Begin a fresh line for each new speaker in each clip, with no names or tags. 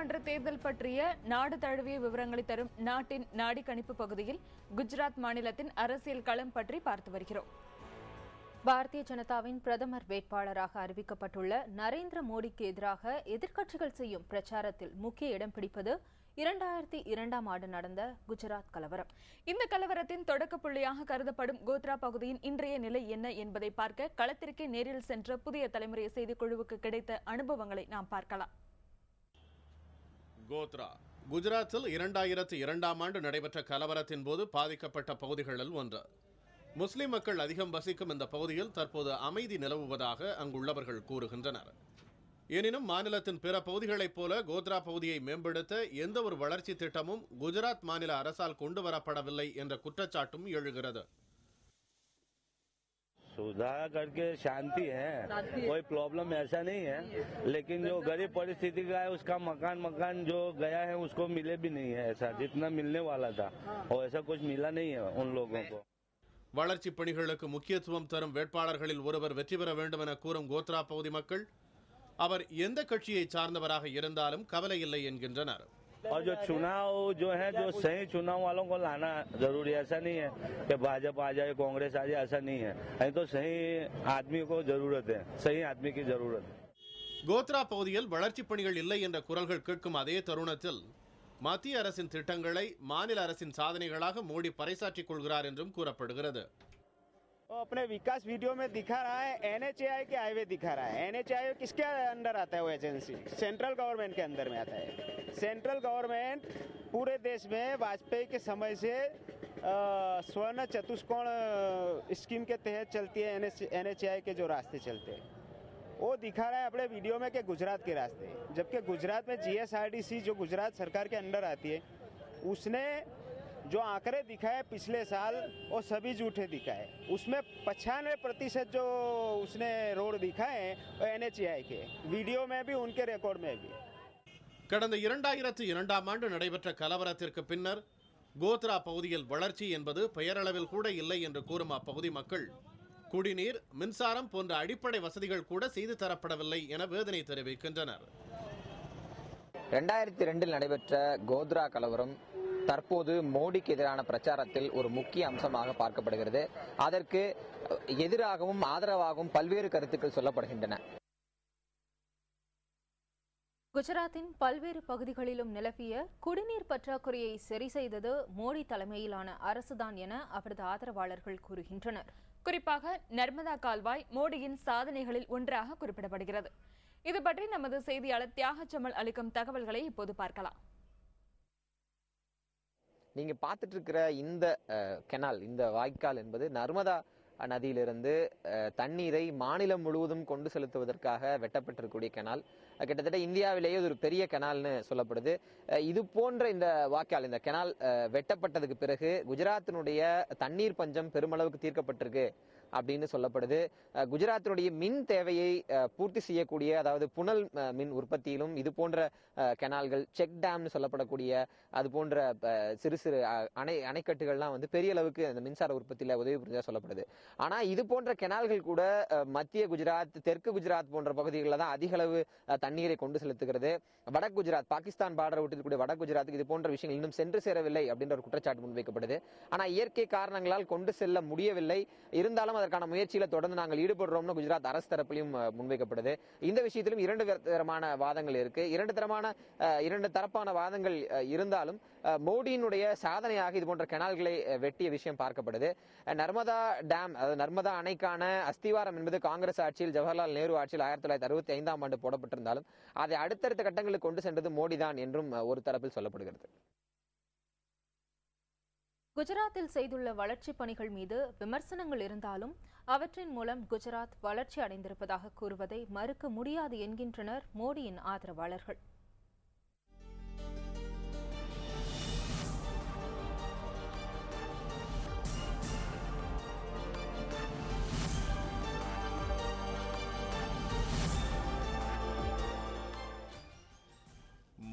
நாடாளுமன்ற தேர்தல் பற்றிய நாடு தழுவிய விவரங்களை தரும் நாட்டின் நாடி கணிப்பு பகுதியில் குஜராத் மாநிலத்தின் அரசியல் களம் பற்றி பார்த்து வருகிறோம்.
பாரதிய ஜனதாவின் பிரதமர் வேட்பாளராக அறிவிக்கப்பட்டுள்ள நரேந்திர மோடிக்கு எதிராக எதிர்க்கட்சிகள் செய்யும் பிரச்சாரத்தில் முக்கிய இடம் பிடிப்பது 2002ஆம் ஆண்டு நடந்த குஜராத் கலவரம். இந்த கலவரத்தின் தொடக்க புள்ளியாக கருதப்படும் கோத்ரா பகுதியின் இன்றைய நிலை என்ன என்பதை பார்க்க களத்திற்கே நேரில் சென்ற புதிய தலைமுறை செய்திக்குழுவுக்கு கிடைத்த அனுபவங்களை நாம் பார்க்கலாம்.
கோத்ரா குஜராத்தில் 2002ஆம் ஆண்டு நடைபெற்ற கலவரத்தின் போது பாதிக்கப்பட்ட பகுதிகளில் ஒன்று. முஸ்லிம் மக்கள் அதிகம் வசிக்கும் இந்த பகுதியில் தற்போது அமைதி நிலவுவதாக அங்குள்ளவர்கள் கூறுகின்றனர். எனினும் மாநிலத்தின் பிற பகுதிகளைப் போல கோத்ரா பகுதியை மேம்படுத்த எந்த ஒரு வளர்ச்சி திட்டமும் குஜராத் மாநில அரசால் கொண்டு வரப்படவில்லை என்ற குற்றச்சாட்டும் எழுகிறது.
सुधार करके शांति है, कोई प्रॉब्लम ऐसा नहीं है, लेकिन जो गरीब परिस्थिति का है उसका मकान जो गया है उसको मिले भी नहीं है ऐसा जितना मिलने वाला था, और ऐसा कुछ मिला नहीं है उन लोगों को.
வளர்ச்சி பணிகளுக்கு முக்கியத்துவம் தரும் வேட்பாளர்களில் ஒருவர் வெற்றி பெற வேண்டும் என கூறும் கோத்ரா பகுதி மக்கள் அவர் எந்த கட்சியை சார்ந்தவராக இருந்தாலும் கவலை இல்லை என்கின்றனர்.
और जो चुनाव जो है जो सही चुनाव वालों को लाना जरूरी, ऐसा नहीं है कि भाजपा आ जाए कांग्रेस आ जाए, ऐसा नहीं है. अभी तो सही आदमी को जरूरत है, सही आदमी की जरूरत है.
கோத்ரா பகுதியில் வளர்ச்சி பணிகள் இல்லை என்ற குரல்கள் கேட்கும் அதே தருணத்தில் மத்திய அரசின் திட்டங்களை மாநில அரசின் சாதனைகளாக மோடி பறைசாற்றிக் கொள்கிறார் என்றும் கூறப்படுகிறது.
अपने विकास वीडियो में दिखा रहा है, NHAI के हाईवे दिखा रहा है. NHAI किसके अंडर आता है? वो एजेंसी सेंट्रल गवर्नमेंट के अंदर में आता है. सेंट्रल गवर्नमेंट पूरे देश में वाजपेयी के समय से स्वर्ण चतुष्कोण स्कीम के तहत चलती है. NHAI के जो रास्ते चलते हैं वो दिखा रहा है अपने वीडियो में कि गुजरात के रास्ते, जबकि गुजरात में GSRTC जो गुजरात सरकार के अंडर आती है उसने जो आंकड़े दिखाए पिछले साल वो सभी झूठे दिखाए. उसमें 95% जो उसने रोड दिखाए वो NHAI के वीडियो में भी उनके रिकॉर्ड में भी.
கடந்த 2002ஆம் ஆண்டு நடைபெற்ற கலவரத்திற்கு பின்னர் கோத்ரா பகுதியில் வளர்ச்சி என்பது பெயரளவில் கூட இல்லை என்று கூறும் அப்பகுதி மக்கள் குடிநீர், மின்சாரம் போன்ற அடிப்படை வசதிகள் கூட செய்து தரப்படவில்லை என வேதனை தெரிவிக்கின்றனர்.
2002 நடைபெற்ற கோத்ரா கலவரம் தற்போது மோடிக்கு எதிரான பிரச்சாரத்தில் ஒரு முக்கிய அம்சமாக பார்க்கப்படுகிறது. அதற்கு எதிராகவும் ஆதரவாகவும் பல்வேறு கருத்துக்கள் சொல்லப்படுகின்றன.
குஜராத்தின் பல்வேறு பகுதிகளிலும் நிலவிய குடிநீர் பற்றாக்குறையை சரி செய்தது மோடி தலைமையிலான அரசுதான் என அவரது ஆதரவாளர்கள் கூறுகின்றனர்.
குறிப்பாக நர்மதா கால்வாய் மோடியின் சாதனைகளில் ஒன்றாக குறிப்பிடப்படுகிறது. இது பற்றி நமது செய்தியாளர் தியாகச்சமல் அளிக்கும் தகவல்களை இப்போது பார்க்கலாம்.
நீங்க பார்த்துட்டு இருக்கிற இந்த கெனால், இந்த வாய்க்கால் என்பது நர்மதா நதியிலிருந்து தண்ணீரை மாநிலம் முழுவதும் கொண்டு செலுத்துவதற்காக வெட்டப்பட்டிருக்கக்கூடிய கெனால். கிட்டத்தட்ட இந்தியாவிலேயே ஒரு பெரிய கெனால்னு சொல்லப்படுது. இது போன்ற இந்த வாய்க்கால், இந்த கெனால் வெட்டப்பட்டதுக்கு பிறகு குஜராத்தினுடைய தண்ணீர் பஞ்சம் பெருமளவுக்கு தீர்க்கப்பட்டிருக்கு அப்படின்னு சொல்லப்படுது. குஜராத்தினுடைய மின் தேவையை பூர்த்தி செய்யக்கூடிய, அதாவது புனல் மின் உற்பத்தியிலும் இது போன்ற கெனால்கள், செக் டேம்னு சொல்லப்படக்கூடிய அது போன்ற சிறு சிறு அணைக்கட்டுகள்லாம் பெரிய அளவுக்கு அந்த மின்சார உற்பத்தியில உதவி புரிஞ்சா சொல்லப்படுது. ஆனா இது போன்ற கெனால்கள் கூட மத்திய குஜராத், தெற்கு குஜராத் போன்ற பகுதிகளில் தான் அதிக அளவு தண்ணீரை கொண்டு செலுத்துகிறது. வட குஜராத், பாகிஸ்தான் பார்டர் விட்டு வட குஜராத்துக்கு இது போன்ற விஷயங்கள் இன்னும் சென்று சேரவில்லை அப்படின்ற ஒரு குற்றச்சாட்டு முன்வைக்கப்படுது. ஆனா இயற்கை காரணங்களால் கொண்டு செல்ல முடியவில்லை. இருந்தாலும் அதற்கான முயற்சியில தொடர்ந்து நாங்கள் ஈடுபடுறோம்னு குஜராத் அரசு தரப்பிலும் முன்வைக்கப்படுது. இந்த விஷயத்திலும் இரண்டு தரமான வாதங்கள் இருக்கு. இரண்டு தரப்பான வாதங்கள் இருந்தாலும் மோடியினுடைய சாதனையாக இது போன்ற கெனால்களை வெட்டிய விஷயம் பார்க்கப்படுது. நர்மதா டேம், அதாவது நர்மதா அணைக்கான அஸ்திவாரம் என்பது காங்கிரஸ் ஆட்சியில், ஜவஹர்லால் நேரு ஆட்சியில் 1965ஆம் ஆண்டு போடப்பட்டிருந்தாலும் அதை அடுத்தடுத்த கட்டங்களுக்கு கொண்டு சென்றது மோடிதான் என்றும் ஒரு தரப்பில் சொல்லப்படுகிறது.
குஜராத்தில் செய்துள்ள வளர்ச்சிப் பணிகள் மீது விமர்சனங்கள் இருந்தாலும் அவற்றின் மூலம் குஜராத் வளர்ச்சி அடைந்திருப்பதாக கூறுவதை மறுக்க முடியாது என்கின்றனர் மோடியின் ஆதரவாளர்கள்.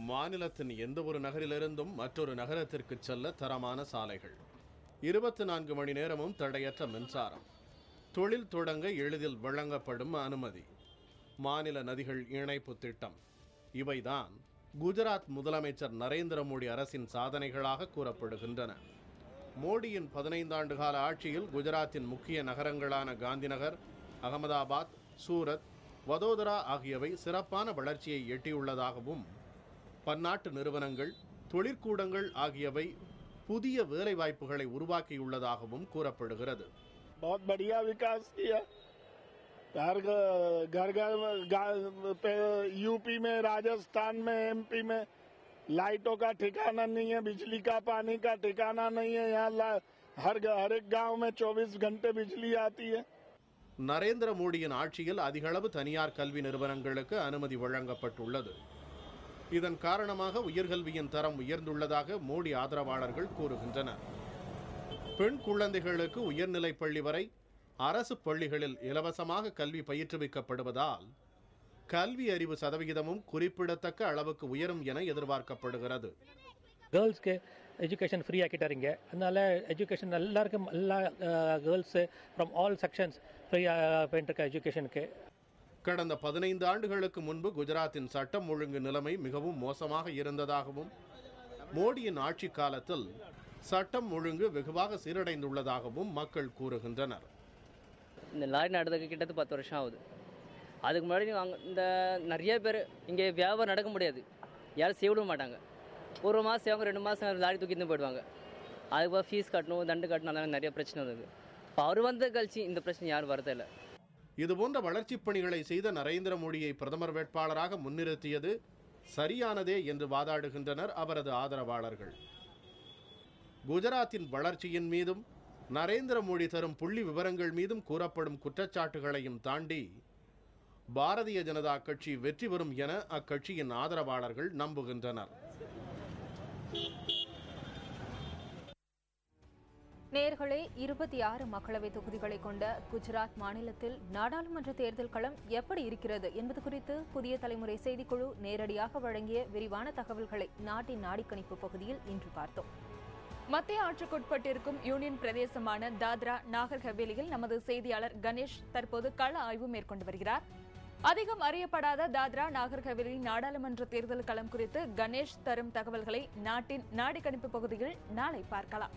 மாநிலத்தின் எந்த ஒரு நகரிலிருந்தும் மற்றொரு நகரத்திற்கு செல்ல தரமான சாலைகள், 24 மணி நேரமும் தடையற்ற மின்சாரம், தொழில் தொடங்க எளிதில் வழங்கப்படும் அனுமதி, மாநில நதிகள் இணைப்பு திட்டம், இவைதான் குஜராத் முதலமைச்சர் நரேந்திர மோடி அரசின் சாதனைகளாக கூறப்படுகின்றன. மோடியின் 15 ஆண்டு கால ஆட்சியில் குஜராத்தின் முக்கிய நகரங்களான காந்திநகர், அகமதாபாத், சூரத், வதோதரா ஆகியவை சிறப்பான வளர்ச்சியை எட்டியுள்ளதாகவும் பன்னாட்டு நிறுவனங்கள், தொழிற்கூடங்கள் ஆகியவை புதிய வேலைவாய்ப்புகளை உருவாக்கியுள்ளதாகவும் கூறப்படுகிறது.
बहुत बढ़िया विकास किया। घर पे यूपी में, राजस्थान में, एमपी में लाइटों का ठिकाना नहीं है, बिजली का, पानी का ठिकाना नहीं है। यहाँ हर एक गांव में 24 घंटे बिजली आती है।
நரேந்திர மோடியின் ஆட்சியில் அதிகளவு தனியார் கல்வி நிறுவனங்களுக்கு அனுமதி வழங்கப்பட்டுள்ளது. இதன் காரணமாக உயர்கல்வியின் தரம் உயர்ந்துள்ளதாக மோடி ஆதரவாளர்கள் கூறுகின்றனர். பெண் குழந்தைகளுக்கு உயர்நிலை பள்ளி வரை அரசு பள்ளிகளில் இலவசமாக கல்வி பயிற்றுவிக்கப்படுவதால் கல்வி அறிவு சதவிகிதமும் குறிப்பிடத்தக்க அளவுக்கு உயரும் என எதிர்பார்க்கப்படுகிறது.
கேர்ள்ஸ்க்கு எஜுகேஷன் ஃப்ரீ ஆக்கிட்டாருங்க. அதனால எஜுகேஷன் எல்லாருக்கும், எல்லா கேர்ள்ஸு ஃப்ரம் ஆல் செக்ஷன்ஸ் ஃப்ரீயாக போயிட்டுருக்க எஜுகேஷனுக்கு.
கடந்த 15 ஆண்டுகளுக்கு முன்பு குஜராத்தின் சட்டம் ஒழுங்கு நிலைமை மிகவும் மோசமாக இருந்ததாகவும் மோடியின் ஆட்சி காலத்தில் சட்டம் ஒழுங்கு வெகுவாக சீரடைந்துள்ளதாகவும் மக்கள் கூறுகின்றனர்.
இந்த லாரி நடந்ததுக்கு கிட்டத்தட்ட 10 வருஷம் ஆகுது. அதுக்கு முன்னாடி இந்த நிறைய பேர் இங்கே வியாபாரம் நடக்க முடியாது, யாரும் செய்ய விட மாட்டாங்க. ஒரு மாதம் செய்வாங்க, 2 மாதம் லாரி தூக்கிட்டு போயிடுவாங்க. அதுக்கு ஃபீஸ் கட்டணும், தண்டு கட்டணும், அதனால நிறைய பிரச்சனை வந்தது. இப்போ அவர் வந்த கழிச்சு இந்த பிரச்சனை யாரும் வரதில்லை.
இதுபோன்ற வளர்ச்சிப் பணிகளை செய்த நரேந்திர மோடியை பிரதமர் வேட்பாளராக முன்னிறுத்தியது சரியானதே என்று வாதாடுகின்றனர் அவரது ஆதரவாளர்கள். குஜராத்தின் வளர்ச்சியின் மீதும் நரேந்திர மோடி தரும் புள்ளி விவரங்கள் மீதும் கூறப்படும் குற்றச்சாட்டுகளையும் தாண்டி பாரதிய ஜனதா கட்சி வெற்றி பெறும் என அக்கட்சியின் ஆதரவாளர்கள் நம்புகின்றனர்.
நேர்களே, 26 மக்களவை தொகுதிகளை கொண்ட குஜராத் மாநிலத்தில் நாடாளுமன்ற தேர்தல் களம் எப்படி இருக்கிறது என்பது குறித்து புதிய தலைமுறை செய்திக்குழு நேரடியாக வழங்கிய விரிவான தகவல்களை நாட்டின் நாடிக்கணிப்பு பகுதியில் இன்று பார்த்தோம்.
மத்திய ஆட்சிக்குட்பட்டிருக்கும் யூனியன் பிரதேசமான தாத்ரா நாகர் ஹவேலியில் நமது செய்தியாளர் கணேஷ் தற்போது கள ஆய்வு மேற்கொண்டு வருகிறார். அதிகம் அறியப்படாத தாத்ரா நாகர் ஹவேலி நாடாளுமன்ற தேர்தல் களம் குறித்து கணேஷ் தரும் தகவல்களை நாட்டின் நாடிக்கணிப்பு பகுதியில் நாளை பார்க்கலாம்.